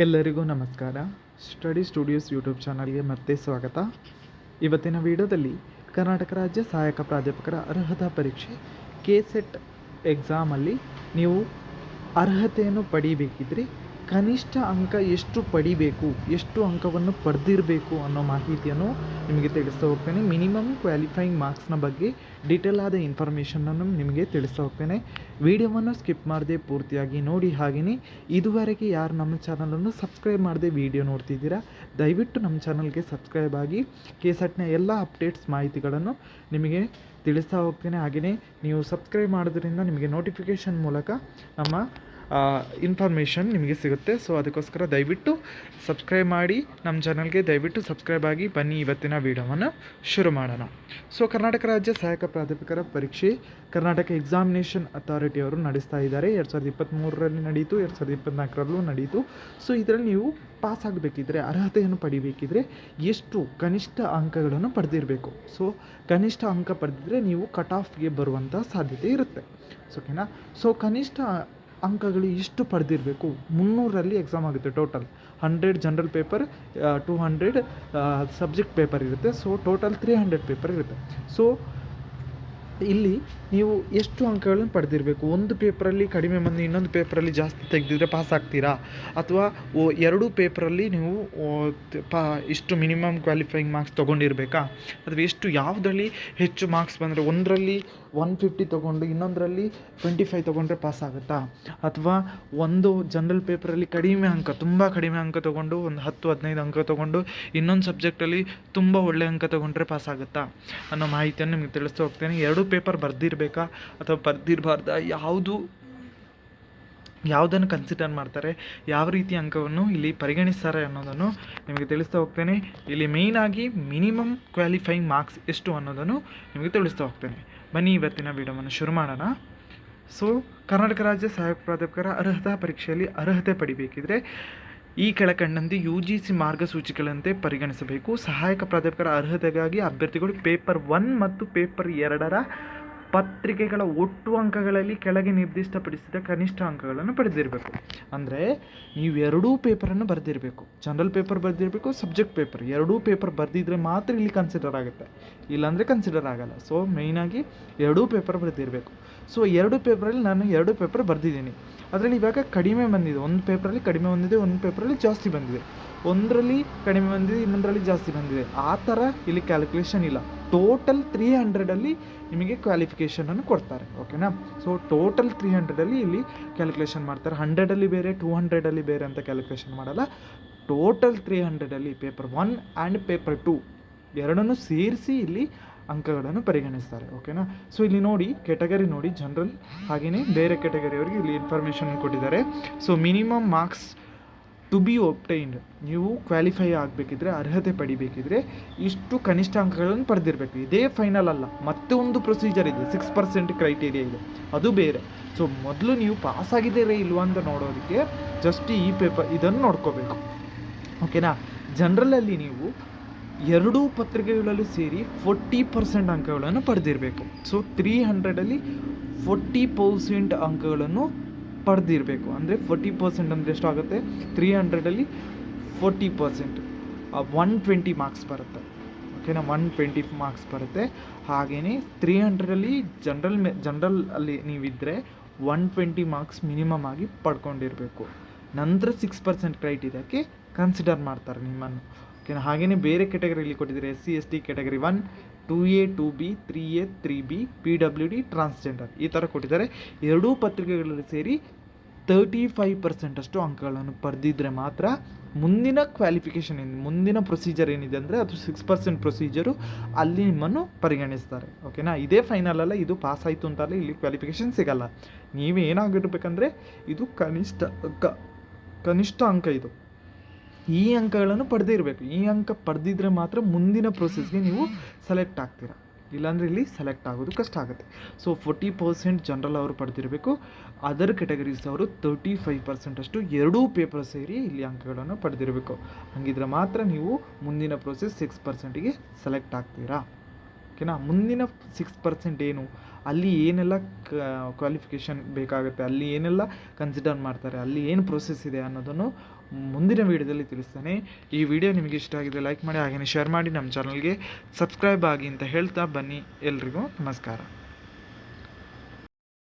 ಎಲ್ಲರಿಗೂ ನಮಸ್ಕಾರ. Study studios YouTube ಚಾನಲ್ಗೆ ಮತ್ತೆ ಸ್ವಾಗತ. ಇವತ್ತಿನ ವಿಡಿಯೋದಲ್ಲಿ ಕರ್ನಾಟಕ ರಾಜ್ಯ ಸಹಾಯಕ ಪ್ರಾಧ್ಯಾಪಕರ ಅರ್ಹತಾ ಪರೀಕ್ಷೆ KCET ಎಕ್ಸಾಮಲ್ಲಿ ನೀವು ಅರ್ಹತೆಯನ್ನು ಪಡಿಬೇಕಿದ್ರೆ ಕನಿಷ್ಠ ಅಂಕ ಎಷ್ಟು ಪಡಿಬೇಕು, ಎಷ್ಟು ಅಂಕವನ್ನು ಪಡೆದಿರಬೇಕು ಅನ್ನೋ ಮಾಹಿತಿಯನ್ನು ನಿಮಗೆ ತಿಳಿಸ್ತಾ ಹೋಗ್ತೇನೆ. ಮಿನಿಮಮ್ ಕ್ವಾಲಿಫೈಯಿಂಗ್ ಮಾರ್ಕ್ಸ್ನ ಬಗ್ಗೆ ಡೀಟೇಲ್ ಆದ ಇನ್ಫಾರ್ಮೇಷನನ್ನು ನಿಮಗೆ ತಿಳಿಸ್ತಾ ಹೋಗ್ತೇನೆ. ವಿಡಿಯೋವನ್ನು ಸ್ಕಿಪ್ ಮಾಡದೆ ಪೂರ್ತಿಯಾಗಿ ನೋಡಿ. ಹಾಗೆಯೇ ಇದುವರೆಗೆ ಯಾರು ನಮ್ಮ ಚಾನಲನ್ನು ಸಬ್ಸ್ಕ್ರೈಬ್ ಮಾಡದೆ ವಿಡಿಯೋ ನೋಡ್ತಿದ್ದೀರಾ, ದಯವಿಟ್ಟು ನಮ್ಮ ಚಾನಲ್ಗೆ ಸಬ್ಸ್ಕ್ರೈಬ್ ಆಗಿ KCETನ ಎಲ್ಲ ಅಪ್ಡೇಟ್ಸ್ ಮಾಹಿತಿಗಳನ್ನು ನಿಮಗೆ ತಿಳಿಸ್ತಾ ಹೋಗ್ತೇನೆ. ಹಾಗೆಯೇ ನೀವು ಸಬ್ಸ್ಕ್ರೈಬ್ ಮಾಡೋದ್ರಿಂದ ನಿಮಗೆ ನೋಟಿಫಿಕೇಷನ್ ಮೂಲಕ ನಮ್ಮ ಇನ್ಫಾರ್ಮೇಷನ್ ನಿಮಗೆ ಸಿಗುತ್ತೆ. ಸೊ ಅದಕ್ಕೋಸ್ಕರ ದಯವಿಟ್ಟು ಸಬ್ಸ್ಕ್ರೈಬ್ ಮಾಡಿ, ನಮ್ಮ ಚಾನಲ್ಗೆ ದಯವಿಟ್ಟು ಸಬ್ಸ್ಕ್ರೈಬ್ ಆಗಿ. ಬನ್ನಿ ಇವತ್ತಿನ ವೀಡಿಯೋವನ್ನು ಶುರು ಮಾಡೋಣ. ಸೊ ಕರ್ನಾಟಕ ರಾಜ್ಯ ಸಹಾಯಕ ಪ್ರಾಧ್ಯಾಪಕರ ಪರೀಕ್ಷೆ ಕರ್ನಾಟಕ ಎಕ್ಸಾಮಿನೇಷನ್ ಅಥಾರಿಟಿಯವರು ನಡೆಸ್ತಾ ಇದ್ದಾರೆ. 2023ರಲ್ಲಿ ನಡೀತು, 2024ರಲ್ಲೂ ನಡೀತು. ಸೊ ಇದರಲ್ಲಿ ನೀವು ಪಾಸ್ ಆಗಬೇಕಿದ್ರೆ, ಅರ್ಹತೆಯನ್ನು ಪಡಿಬೇಕಿದ್ರೆ ಎಷ್ಟು ಕನಿಷ್ಠ ಅಂಕಗಳನ್ನು ಪಡೆದಿರಬೇಕು. ಸೊ ಕನಿಷ್ಠ ಅಂಕ ಪಡೆದಿದ್ರೆ ನೀವು ಕಟ್ ಆಫ್ಗೆ ಬರುವಂಥ ಸಾಧ್ಯತೆ ಇರುತ್ತೆ. ಓಕೆನಾ. ಸೊ ಕನಿಷ್ಠ ಅಂಕಗಳು ಎಷ್ಟು ಪಡೆದಿರಬೇಕು. 300ರಲ್ಲಿ ಎಕ್ಸಾಮ್ ಆಗುತ್ತೆ. Total 100 general paper, 200 subject paper ಇರುತ್ತೆ. ಸೊ ಟೋಟಲ್ 300 ಪೇಪರ್ ಇರುತ್ತೆ. ಸೊ ಇಲ್ಲಿ ನೀವು ಎಷ್ಟು ಅಂಕಗಳನ್ನು ಪಡೆದಿರಬೇಕು. ಒಂದು ಪೇಪರಲ್ಲಿ ಕಡಿಮೆ ಮಂದಿ ಇನ್ನೊಂದು ಪೇಪರಲ್ಲಿ ಜಾಸ್ತಿ ತೆಗೆದಿದ್ರೆ ಪಾಸ್ ಆಗ್ತೀರಾ, ಅಥವಾ ಎರಡೂ ಪೇಪರಲ್ಲಿ ನೀವು ಇಷ್ಟು ಮಿನಿಮಮ್ ಕ್ವಾಲಿಫೈಯಿಂಗ್ ಮಾರ್ಕ್ಸ್ ತೊಗೊಂಡಿರಬೇಕಾ, ಅಥವಾ ಎಷ್ಟು ಯಾವುದರಲ್ಲಿ ಹೆಚ್ಚು ಮಾರ್ಕ್ಸ್ ಬಂದರೆ ಒಂದರಲ್ಲಿ 150 ತೊಗೊಂಡು ಇನ್ನೊಂದರಲ್ಲಿ 25 ತೊಗೊಂಡ್ರೆ ಪಾಸ್ ಆಗುತ್ತಾ, ಅಥವಾ ಒಂದು ಜನರಲ್ ಪೇಪರಲ್ಲಿ ಕಡಿಮೆ ಅಂಕ, ತುಂಬ ಕಡಿಮೆ ಅಂಕ ತೊಗೊಂಡು ಒಂದು 10-15 ಅಂಕ ತೊಗೊಂಡು ಇನ್ನೊಂದು ಸಬ್ಜೆಕ್ಟಲ್ಲಿ ತುಂಬ ಒಳ್ಳೆಯ ಅಂಕ ತೊಗೊಂಡ್ರೆ ಪಾಸ್ ಆಗುತ್ತಾ ಅನ್ನೋ ಮಾಹಿತಿಯನ್ನು ನಿಮಗೆ ತಿಳಿಸ್ತಾ ಹೋಗ್ತೇನೆ. ಎರಡೂ ಪೇಪರ್ ಬರ್ದಿರಬೇಕಾ ಅಥವಾ ಬರ್ದಿರಬಾರ್ದಾ, ಯಾವುದನ್ನು ಕನ್ಸಿಡರ್ ಮಾಡ್ತಾರೆ, ಯಾವ ರೀತಿ ಅಂಕವನ್ನು ಇಲ್ಲಿ ಪರಿಗಣಿಸ್ತಾರೆ ಅನ್ನೋದನ್ನು ನಿಮಗೆ ತಿಳಿಸ್ತಾ ಹೋಗ್ತೇನೆ. ಇಲ್ಲಿ ಮೇಯ್ನಾಗಿ ಮಿನಿಮಮ್ ಕ್ವಾಲಿಫೈಯಿಂಗ್ ಮಾರ್ಕ್ಸ್ ಎಷ್ಟು ಅನ್ನೋದನ್ನು ನಿಮಗೆ ತಿಳಿಸ್ತಾ ಹೋಗ್ತೇನೆ. ಬನ್ನಿ ಇವತ್ತಿನ ವಿಡಿಯೋವನ್ನು ಶುರು ಮಾಡೋಣ. ಸೊ ಕರ್ನಾಟಕ ರಾಜ್ಯ ಸಹಾಯಕ ಪ್ರಾಧ್ಯಾಪಕರ ಅರ್ಹತಾ ಪರೀಕ್ಷೆಯಲ್ಲಿ ಅರ್ಹತೆ ಪಡಿಬೇಕಿದ್ರೆ ಈ ಕೆಳಕಂಡಂತೆ UGC ಮಾರ್ಗಸೂಚಿಗಳಂತೆ ಪರಿಗಣಿಸಬೇಕು. ಸಹಾಯಕ ಪ್ರಾಧ್ಯಾಪಕರ ಅರ್ಹತೆಗಾಗಿ ಅಭ್ಯರ್ಥಿಗಳು ಪೇಪರ್ 1 ಮತ್ತು ಪೇಪರ್ 2ರ ಪತ್ರಿಕೆಗಳ ಒಟ್ಟು ಅಂಕಗಳಲ್ಲಿ ಕೆಳಗೆ ನಿರ್ದಿಷ್ಟಪಡಿಸಿದ ಕನಿಷ್ಠ ಅಂಕಗಳನ್ನು ಪಡೆದಿರಬೇಕು. ಅಂದರೆ ನೀವು ಎರಡೂ ಪೇಪರನ್ನು ಬರೆದಿರಬೇಕು. ಜನರಲ್ ಪೇಪರ್ ಬರೆದಿರಬೇಕು, ಸಬ್ಜೆಕ್ಟ್ ಪೇಪರ್, ಎರಡೂ ಪೇಪರ್ ಬರೆದಿದ್ರೆ ಮಾತ್ರ ಇಲ್ಲಿ ಕನ್ಸಿಡರ್ ಆಗುತ್ತೆ, ಇಲ್ಲಾಂದರೆ ಕನ್ಸಿಡರ್ ಆಗಲ್ಲ. ಸೊ ಮೇಯ್ನಾಗಿ ಎರಡೂ ಪೇಪರ್ ಬರೆದಿರಬೇಕು. ಸೊ ಎರಡು ಪೇಪರಲ್ಲಿ ನಾನು 2 ಪೇಪರ್ ಬರೆದಿದ್ದೀನಿ. ಅದರಲ್ಲಿ ಇವಾಗ ಕಡಿಮೆ ಬಂದಿದೆ, ಒಂದು ಪೇಪರಲ್ಲಿ ಕಡಿಮೆ ಬಂದಿದೆ, ಒಂದು ಪೇಪರಲ್ಲಿ ಜಾಸ್ತಿ ಬಂದಿದೆ, ಒಂದರಲ್ಲಿ ಕಡಿಮೆ ಬಂದಿದೆ, ಇನ್ನೊಂದರಲ್ಲಿ ಜಾಸ್ತಿ ಬಂದಿದೆ. ಆ ಥರ ಇಲ್ಲಿ ಕ್ಯಾಲ್ಕುಲೇಷನ್ ಇಲ್ಲ. ಟೋಟಲ್ 300ಅಲ್ಲಿ ನಿಮಗೆ ಕ್ವಾಲಿಫಿಕೇಷನನ್ನು ಕೊಡ್ತಾರೆ. ಓಕೆನಾ. ಸೊ ಟೋಟಲ್ 300ಅಲ್ಲಿ ಇಲ್ಲಿ ಕ್ಯಾಲ್ಕುಲೇಷನ್ ಮಾಡ್ತಾರೆ. 100ಅಲ್ಲಿ ಬೇರೆ, 200ಅಲ್ಲಿ ಬೇರೆ ಅಂತ ಕ್ಯಾಲ್ಕುಲೇಷನ್ ಮಾಡಲ್ಲ. ಟೋಟಲ್ 300ಅಲ್ಲಿ ಪೇಪರ್ 1 ಆ್ಯಂಡ್ ಪೇಪರ್ 2 ಎರಡನ್ನೂ ಸೇರಿಸಿ ಇಲ್ಲಿ ಅಂಕಗಳನ್ನು ಪರಿಗಣಿಸ್ತಾರೆ. ಓಕೆನಾ. ಸೊ ಇಲ್ಲಿ ನೋಡಿ, ಕೆಟಗರಿ ನೋಡಿ, ಜನರಲ್ ಹಾಗೆಯೇ ಬೇರೆ ಕೆಟಗರಿಯವರಿಗೆ ಇಲ್ಲಿ ಇನ್ಫಾರ್ಮೇಷನ್ ಕೊಟ್ಟಿದ್ದಾರೆ. So minimum marks to be obtained, ನೀವು ಕ್ವಾಲಿಫೈ ಆಗಬೇಕಿದ್ರೆ, ಅರ್ಹತೆ ಪಡಿಬೇಕಿದ್ರೆ ಇಷ್ಟು ಕನಿಷ್ಠ ಅಂಕಗಳನ್ನು ಪಡೆದಿರಬೇಕು. ಇದೇ ಫೈನಲ್ ಅಲ್ಲ, ಮತ್ತೆ ಒಂದು ಪ್ರೊಸೀಜರ್ ಇದೆ, 6% ಕ್ರೈಟೀರಿಯಾ ಇದೆ, ಅದು ಬೇರೆ. ಸೊ ಮೊದಲು ನೀವು ಪಾಸ್ ಆಗಿದ್ದೀರಾ ಇಲ್ವಾ ಅಂತ ನೋಡೋದಕ್ಕೆ ಜಸ್ಟ್ ಈ ಪೇಪರ್ ಇದನ್ನು ನೋಡ್ಕೋಬೇಕು. ಓಕೆನಾ. ಜನರಲಲ್ಲಿ ನೀವು ಎರಡೂ ಪತ್ರಿಕೆಗಳಲ್ಲಿ ಸೇರಿ 40% ಅಂಕಗಳನ್ನು ಪಡೆದಿರಬೇಕು. ಸೊ 300ಅಲ್ಲಿ 40% ಅಂಕಗಳನ್ನು ಪಡೆದಿರಬೇಕು. ಅಂದರೆ 40% ಅಂದರೆ ಎಷ್ಟಾಗುತ್ತೆ, 300ಅಲ್ಲಿ 40% 120 ಮಾರ್ಕ್ಸ್ ಬರುತ್ತೆ. ಓಕೆನಾ. 120 ಮಾರ್ಕ್ಸ್ ಬರುತ್ತೆ. ಹಾಗೆಯೇ 300ಅಲ್ಲಿ ಜನರಲ್ ಅಲ್ಲಿ ನೀವಿದ್ದರೆ 120 ಮಾರ್ಕ್ಸ್ ಮಿನಿಮಮ್ ಆಗಿ ಪಡ್ಕೊಂಡಿರಬೇಕು. ನಂತರ 6% ಕ್ರೈಟೀರಿಯಾಕ್ಕೆ ಕನ್ಸಿಡರ್ ಮಾಡ್ತಾರೆ ನಿಮ್ಮನ್ನು. ಓಕೆನಾ. ಹಾಗೆಯೇ ಬೇರೆ ಕೆಟಗರಿಯಲ್ಲಿ ಕೊಟ್ಟಿದ್ದಾರೆ, SC ST category 1, 2A 2B 3A 3B PWD transgender ಈ ಥರ ಕೊಟ್ಟಿದ್ದಾರೆ. ಎರಡೂ ಪತ್ರಿಕೆಗಳಲ್ಲಿ ಸೇರಿ 35% ಅಷ್ಟು ಅಂಕಗಳನ್ನು ಪಡೆದಿದ್ದರೆ ಮಾತ್ರ ಮುಂದಿನ ಕ್ವಾಲಿಫಿಕೇಷನ್ ಮುಂದಿನ ಪ್ರೊಸೀಜರ್ ಏನಿದೆ ಅಂದರೆ ಅದು 6% ಪ್ರೊಸೀಜರು, ಅಲ್ಲಿ ನಿಮ್ಮನ್ನು ಪರಿಗಣಿಸ್ತಾರೆ. ಓಕೆನಾ. ಇದೇ ಫೈನಲ್ ಅಲ್ಲ, ಇದು ಪಾಸ್ ಆಯಿತು ಅಂತಲ್ಲ ಇಲ್ಲಿ ಕ್ವಾಲಿಫಿಕೇಷನ್ ಸಿಗಲ್ಲ. ನೀವೇನಾಗಿರ್ಬೇಕಂದ್ರೆ ಇದು ಕನಿಷ್ಠ ಅಂಕ, ಇದು ಈ ಅಂಕಗಳನ್ನು ಪಡೆದಿರಬೇಕು. ಈ ಅಂಕ ಪಡೆದಿದ್ರೆ ಮಾತ್ರ ಮುಂದಿನ ಪ್ರೊಸೆಸ್ಗೆ ನೀವು ಸೆಲೆಕ್ಟ್ ಆಗ್ತೀರಾ, ಇಲ್ಲಾಂದರೆ ಇಲ್ಲಿ ಸೆಲೆಕ್ಟ್ ಆಗೋದು ಕಷ್ಟ ಆಗುತ್ತೆ. ಸೊ 40% ಜನರಲ್ ಅವರು ಪಡೆದಿರಬೇಕು. ಅದರ್ ಕೆಟಗರೀಸ್ ಅವರು 35% ಅಷ್ಟು ಎರಡೂ ಪೇಪರ್ ಸೇರಿ ಇಲ್ಲಿ ಅಂಕಗಳನ್ನು ಪಡೆದಿರಬೇಕು. ಹಾಗಿದ್ರೆ ಮಾತ್ರ ನೀವು ಮುಂದಿನ ಪ್ರೊಸೆಸ್ 6%ಗೆ ಸೆಲೆಕ್ಟ್ ಆಗ್ತೀರಾ. ಓಕೆನಾ. ಮುಂದಿನ 6% ಏನು, ಅಲ್ಲಿ ಏನೆಲ್ಲ ಕ್ವಾಲಿಫಿಕೇಷನ್ ಬೇಕಾಗುತ್ತೆ, ಅಲ್ಲಿ ಏನೆಲ್ಲ ಕನ್ಸಿಡರ್ ಮಾಡ್ತಾರೆ, ಅಲ್ಲಿ ಏನು ಪ್ರೋಸೆಸ್ ಇದೆ ಅನ್ನೋದನ್ನು ಮುಂದಿನ ವೀಡಿಯೋದಲ್ಲಿ ತಿಳಿಸ್ತೇನೆ. ಈ ವಿಡಿಯೋ ನಿಮಗೆ ಇಷ್ಟ ಆಗಿದೆ ಲೈಕ್ ಮಾಡಿ, ಹಾಗೆಯೇ ಶೇರ್ ಮಾಡಿ, ನಮ್ಮ ಚಾನಲ್ಗೆ ಸಬ್ಸ್ಕ್ರೈಬ್ ಆಗಿ ಅಂತ ಹೇಳ್ತಾ ಬನ್ನಿ. ಎಲ್ರಿಗೂ ನಮಸ್ಕಾರ.